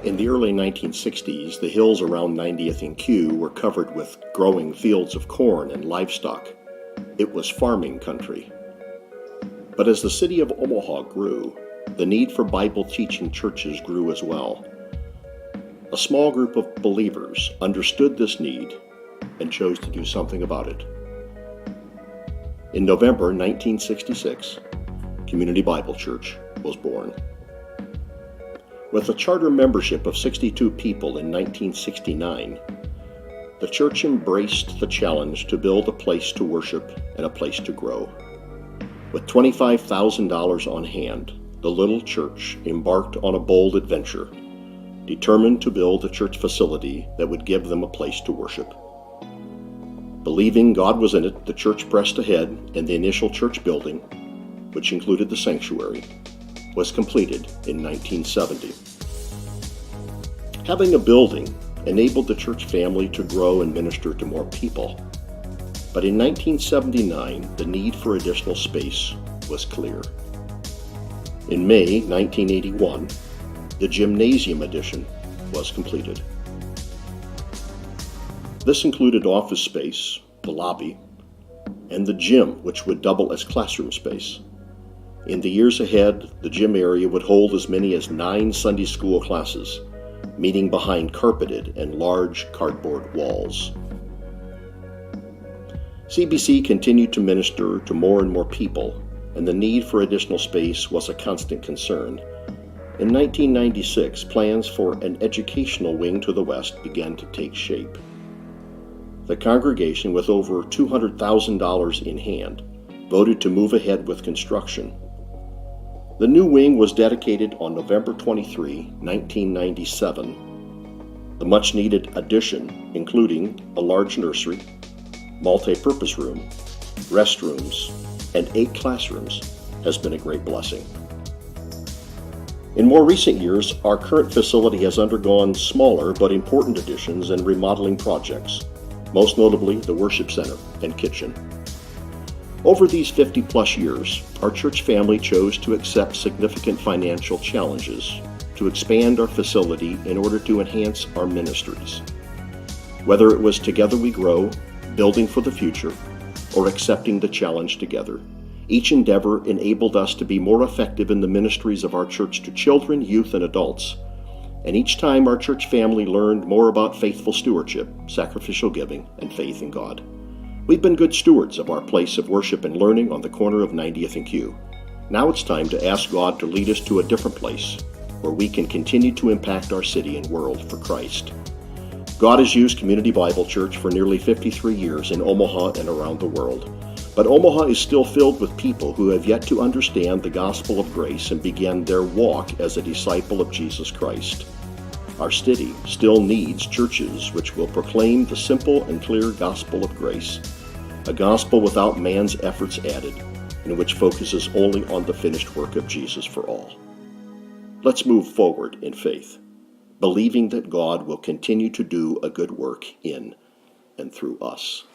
In the early 1960s, the hills around 90th and Q were covered with growing fields of corn and livestock. It was farming country. But as the city of Omaha grew, the need for Bible-teaching churches grew as well. A small group of believers understood this need and chose to do something about it. In November 1966, Community Bible Church was born. With a charter membership of 62 people in 1969, the church embraced the challenge to build a place to worship and a place to grow. With $25,000 on hand, the little church embarked on a bold adventure, determined to build a church facility that would give them a place to worship. Believing God was in it, the church pressed ahead, and the initial church building, which included the sanctuary, was completed in 1970. Having a building enabled the church family to grow and minister to more people. But in 1979, the need for additional space was clear. In May 1981, the gymnasium addition was completed. This included office space, the lobby, and the gym, which would double as classroom space. In the years ahead, the gym area would hold as many as 9 Sunday school classes, meeting behind carpeted and large cardboard walls. CBC continued to minister to more and more people, and the need for additional space was a constant concern. In 1996, plans for an educational wing to the west began to take shape. The congregation, with over $200,000 in hand, voted to move ahead with construction. The new wing was dedicated on November 23, 1997. The much-needed addition, including a large nursery, multi-purpose room, restrooms, and 8 classrooms, has been a great blessing. In more recent years, our current facility has undergone smaller but important additions and remodeling projects, most notably the worship center and kitchen. Over these 50-plus years, our church family chose to accept significant financial challenges to expand our facility in order to enhance our ministries. Whether it was Together We Grow, Building for the Future, or accepting the challenge together, each endeavor enabled us to be more effective in the ministries of our church to children, youth, and adults. And each time our church family learned more about faithful stewardship, sacrificial giving, and faith in God. We've been good stewards of our place of worship and learning on the corner of 90th and Q. Now it's time to ask God to lead us to a different place where we can continue to impact our city and world for Christ. God has used Community Bible Church for nearly 53 years in Omaha and around the world. But Omaha is still filled with people who have yet to understand the gospel of grace and begin their walk as a disciple of Jesus Christ. Our city still needs churches which will proclaim the simple and clear gospel of grace, a gospel without man's efforts added, and which focuses only on the finished work of Jesus for all. Let's move forward in faith, believing that God will continue to do a good work in and through us.